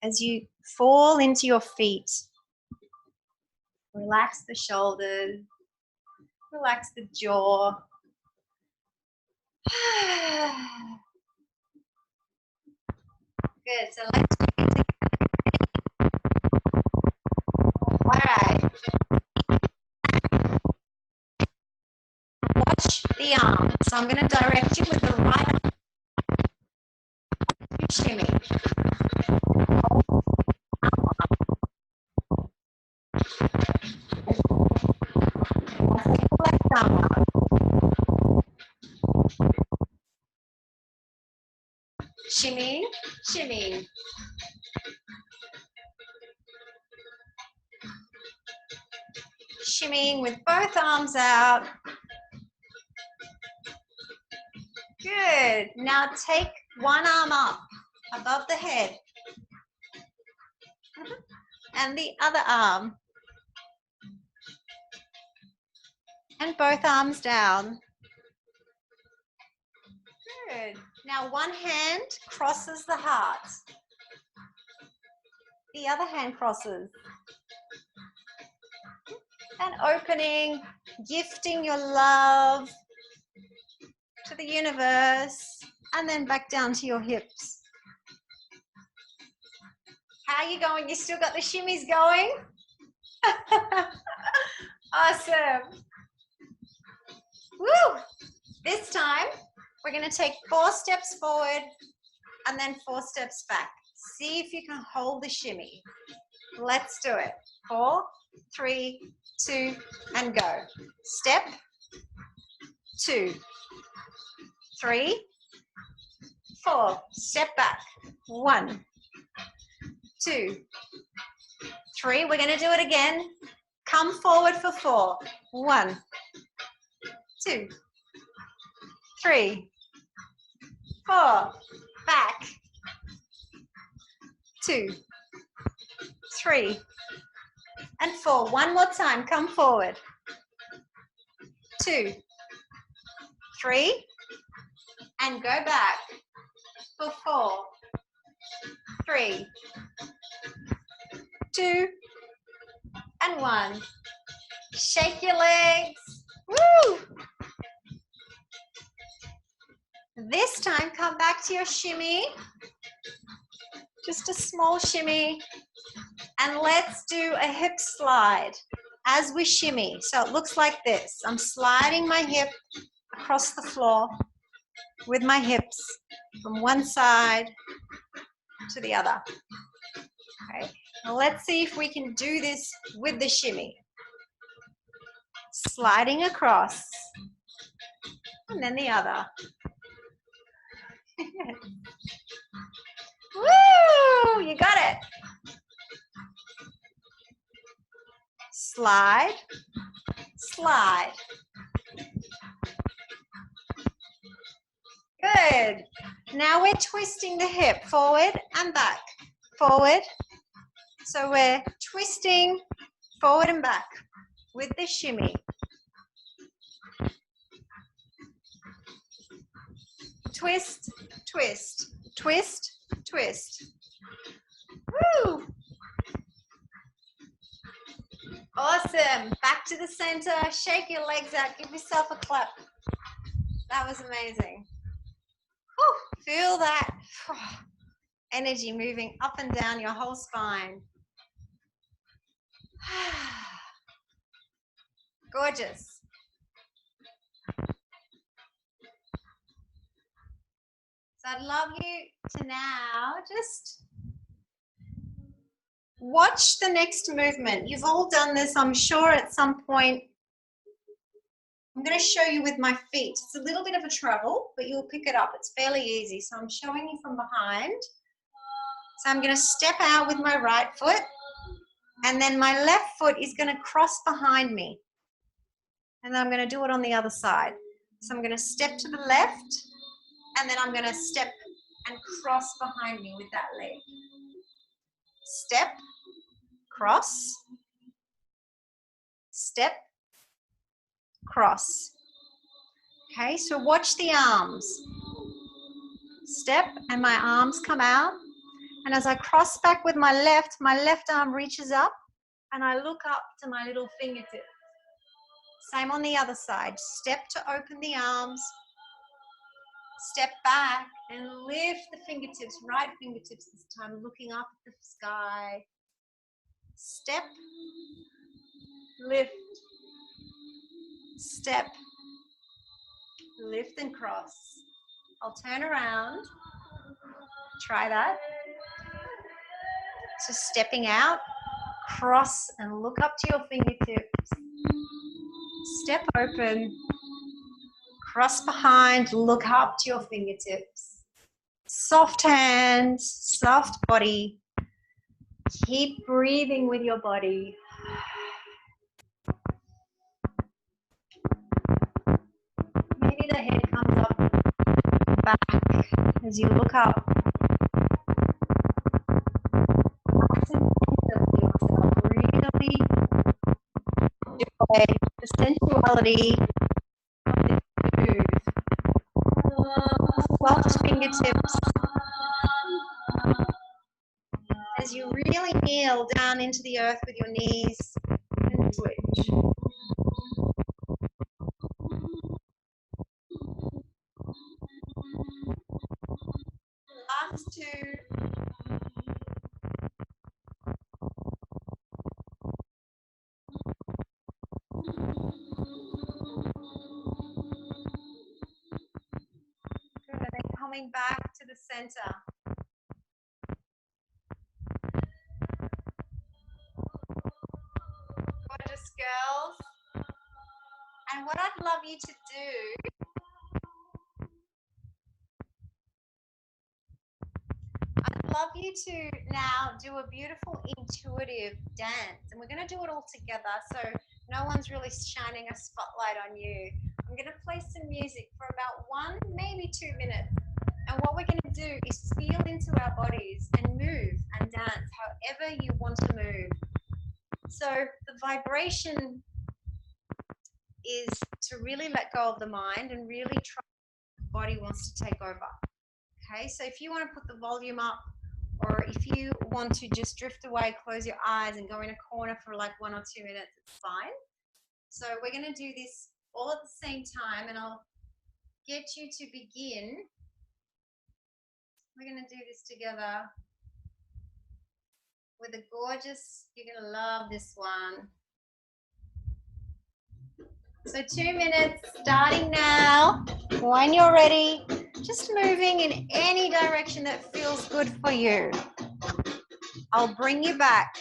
as you fall into your feet. Relax the shoulders, relax the jaw. Good, so let's begin. All right. Watch the arm. So I'm going to direct you with the right arm. Shimmy. Shimmy, shimmy. Shimmying with both arms out. Good. Now take one arm up above the head and the other arm. And both arms down. Good. Now one hand crosses the heart. The other hand crosses. And opening, gifting your love to the universe, and then back down to your hips. How are you going? You still got the shimmies going? Awesome. Woo! This time, we're going to take 4 steps forward and then 4 steps back. See if you can hold the shimmy. Let's do it. 4, 3, 2, and go. Step, 2, 3, 4. Step back. 1, 2, 3. We're going to do it again. Come forward for 4. 1, 2, 3, 4. Back. 2, 3, and 4. One more time. Come forward. 2, 3, and go back for 4, 3, 2, and 1. Shake your legs. Woo! This time, come back to your shimmy. Just a small shimmy. And let's do a hip slide as we shimmy. So it looks like this. I'm sliding my hip across the floor with my hips from one side to the other. Okay. Now let's see if we can do this with the shimmy. Sliding across, and then the other. Woo! You got it. Slide, slide. Good. Now we're twisting the hip forward and back. Forward. So we're twisting forward and back with the shimmy. Twist, twist, twist, twist. Woo! Awesome. Back to the center. Shake your legs out. Give yourself a clap. That was amazing. Whew. Feel that energy moving up and down your whole spine. Gorgeous. So I'd love you to now just watch the next movement. You've all done this, I'm sure, at some point. I'm going to show you with my feet. It's a little bit of a trouble, but you'll pick it up. It's fairly easy. So I'm showing you from behind. So I'm going to step out with my right foot, and then my left foot is going to cross behind me. And then I'm going to do it on the other side. So I'm going to step to the left, and then I'm going to step and cross behind me with that leg. Step, cross, step, cross. Okay, so watch the arms. Step, and my arms come out. And as I cross back with my left arm reaches up, and I look up to my little fingertip. Same on the other side. Step to open the arms. Step back and lift the fingertips, right fingertips this time, looking up at the sky. Step, lift, step, lift and cross. I'll turn around. Try that. So stepping out, cross and look up to your fingertips. Step open, cross behind, look up to your fingertips. Soft hands, soft body. Keep breathing with your body. Maybe the head comes up back as you look up. Really enjoy the sensuality of this move. Soft fingertips as you really kneel down into the earth with your knees and switch. Last two. coming back to the center. Gorgeous girls. And what I'd love you to do, I'd love you to now do a beautiful intuitive dance. And we're going to do it all together, so no one's really shining a spotlight on you. I'm going to play some music for about 1, maybe 2 minutes. And what we're going to do is feel into our bodies and move and dance however you want to move. So the vibration is to really let go of the mind and really try what the body wants to take over. Okay, so if you want to put the volume up, or if you want to just drift away, close your eyes and go in a corner for like 1 or 2 minutes, it's fine. So we're going to do this all at the same time, and I'll get you to begin. We're going to do this together with a gorgeous, you're going to love this one. So 2 minutes starting now. When you're ready, just moving in any direction that feels good for you. I'll bring you back.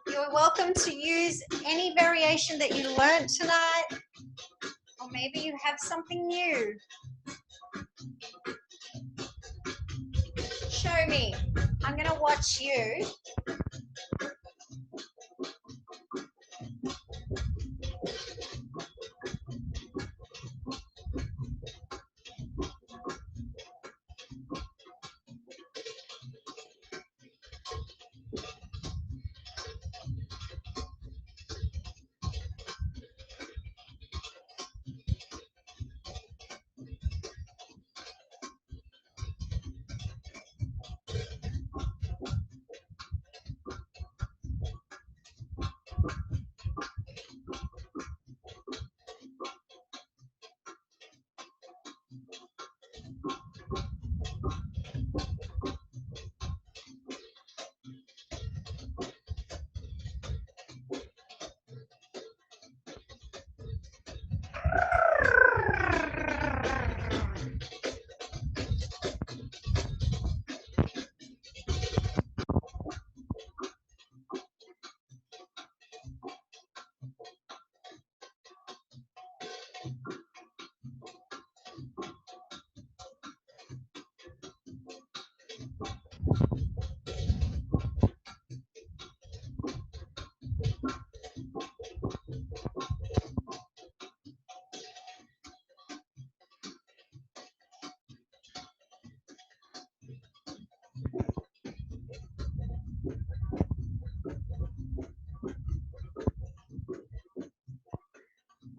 You're welcome to use any variation that you learned tonight, or maybe you have something new. Show me. I'm going to watch you.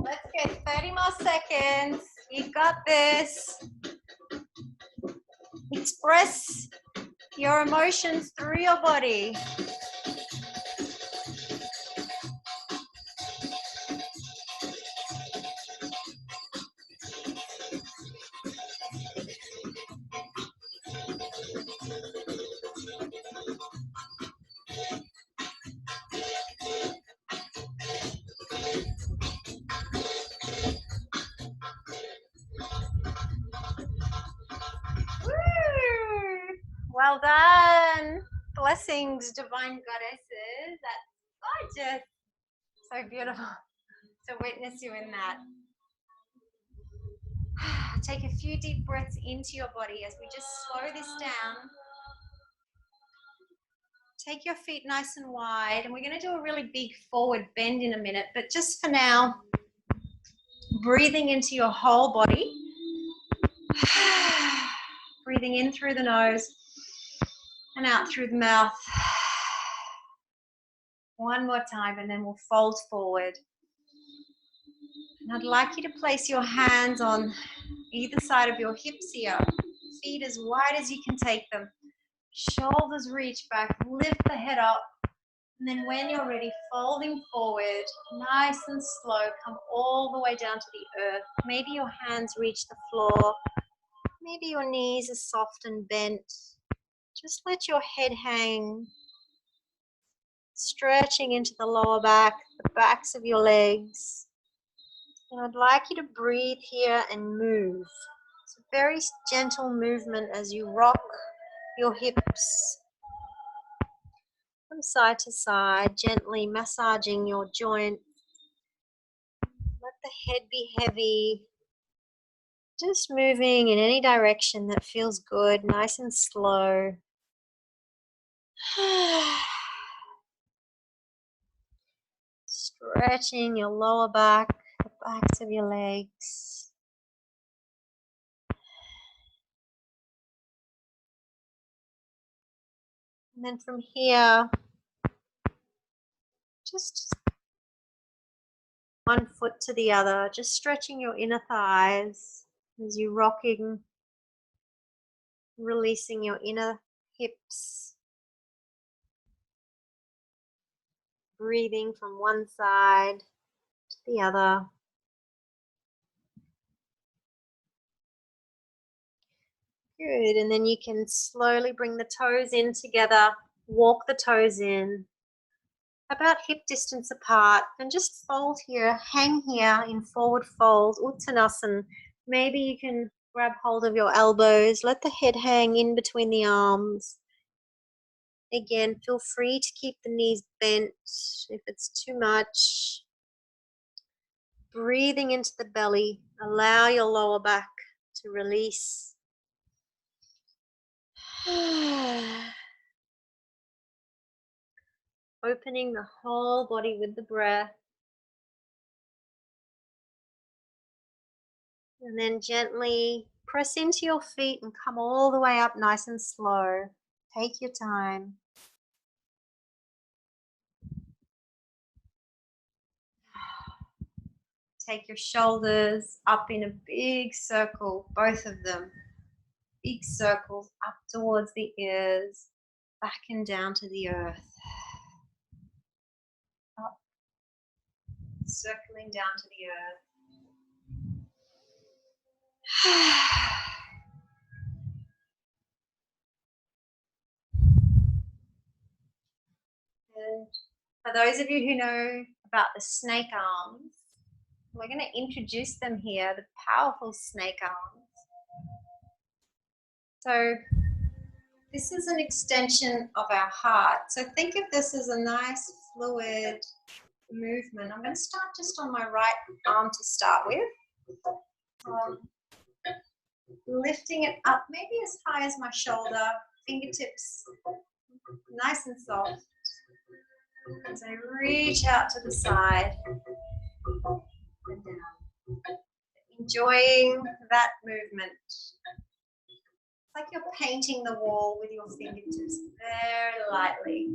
Let's get 30 more seconds. You've got this. Express your emotions through your body. Well done. Blessings, divine goddesses. That's gorgeous. So beautiful to witness you in that. Take a few deep breaths into your body as we just slow this down. Take your feet nice and wide, and we're going to do a really big forward bend in a minute, but just for now, breathing into your whole body. Breathing in through the nose and out through the mouth. One more time, and then we'll fold forward. And I'd like you to place your hands on either side of your hips here. Feet as wide as you can take them. Shoulders reach back, lift the head up. And then when you're ready, folding forward, nice and slow, come all the way down to the earth. Maybe your hands reach the floor. Maybe your knees are soft and bent. Just let your head hang, stretching into the lower back, the backs of your legs. And I'd like you to breathe here and move. So very gentle movement as you rock your hips from side to side, gently massaging your joint. Let the head be heavy. Just moving in any direction that feels good, nice and slow. Stretching your lower back, the backs of your legs. And then from here, just one foot to the other, just stretching your inner thighs as you're rocking, releasing your inner hips. Breathing from one side to the other. Good, and then you can slowly bring the toes in together, walk the toes in, about hip distance apart, and just fold here, hang here in forward fold, Uttanasana. Maybe you can grab hold of your elbows, let the head hang in between the arms. Again, feel free to keep the knees bent if it's too much. Breathing into the belly, allow your lower back to release. Opening the whole body with the breath. And then gently press into your feet and come all the way up nice and slow. Take your time. Take your shoulders up in a big circle, both of them. Big circles up towards the ears, back and down to the earth. Up, circling down to the earth. And for those of you who know about the snake arms, we're going to introduce them here, the powerful snake arms. So this is an extension of our heart. So think of this as a nice fluid movement. I'm going to start just on my right arm to start with. Lifting it up maybe as high as my shoulder, fingertips nice and soft. As I reach out to the side and down. Enjoying that movement. It's like you're painting the wall with your fingertips very lightly.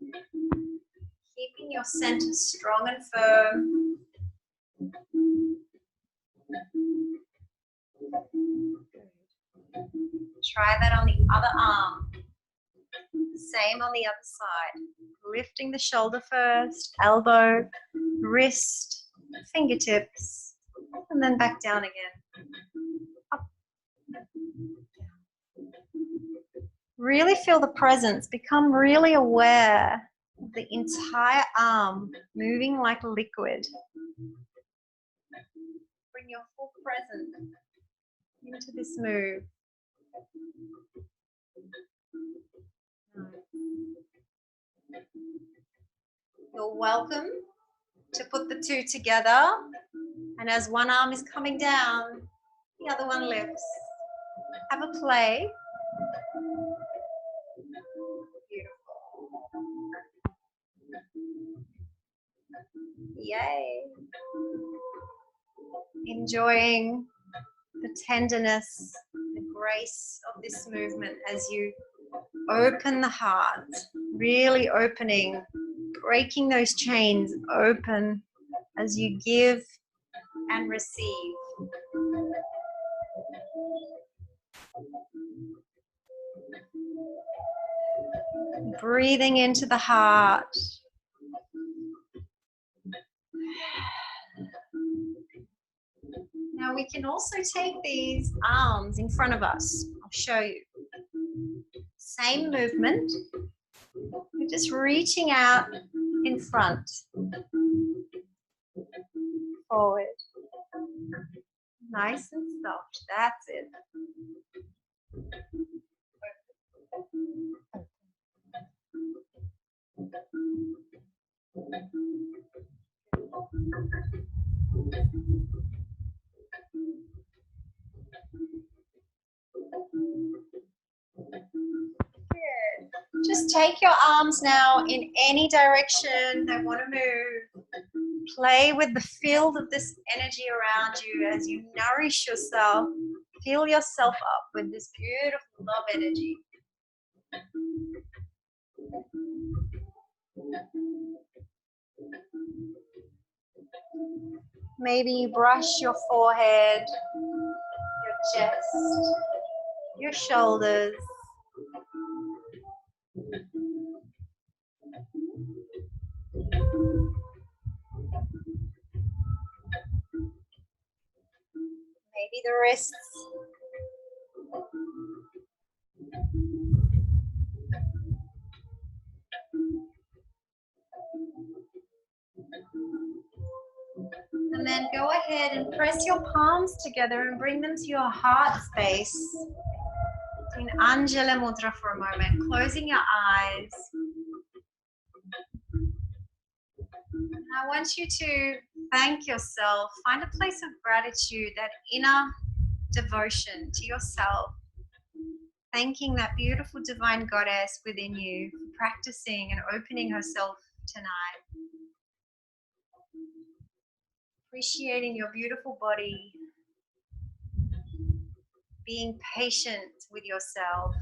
Keeping your center strong and firm. Try that on the other arm. Same on the other side. Lifting the shoulder first, elbow, wrist, fingertips, and then back down again. Up. Really feel the presence. Become really aware of the entire arm moving like liquid. Bring your full presence into this move. You're welcome to put the two together, and as one arm is coming down, the other one lifts. Have a play. Beautiful. Yay. Enjoying the tenderness, the grace of this movement as you open the heart, really opening, breaking those chains open as you give and receive. Breathing into the heart. Now we can also take these arms in front of us. I'll show you. Same movement. We're just reaching out in front. Forward. Nice and soft. That's it. Good. Just take your arms now in any direction they want to move. Play with the field of this energy around you as you nourish yourself. Fill yourself up with this beautiful love energy. Maybe you brush your forehead, your chest, your shoulders. Maybe the wrists. And then go ahead and press your palms together and bring them to your heart space. In Anjala Mudra for a moment, closing your eyes. And I want you to thank yourself. Find a place of gratitude, that inner devotion to yourself. Thanking that beautiful divine goddess within you for practicing and opening herself tonight. Appreciating your beautiful body. Being patient with yourself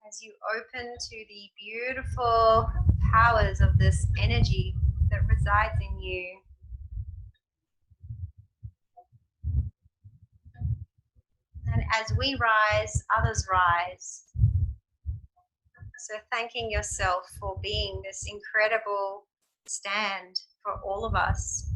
as you open to the beautiful powers of this energy that resides in you. And as we rise, others rise. So thanking yourself for being this incredible stand for all of us.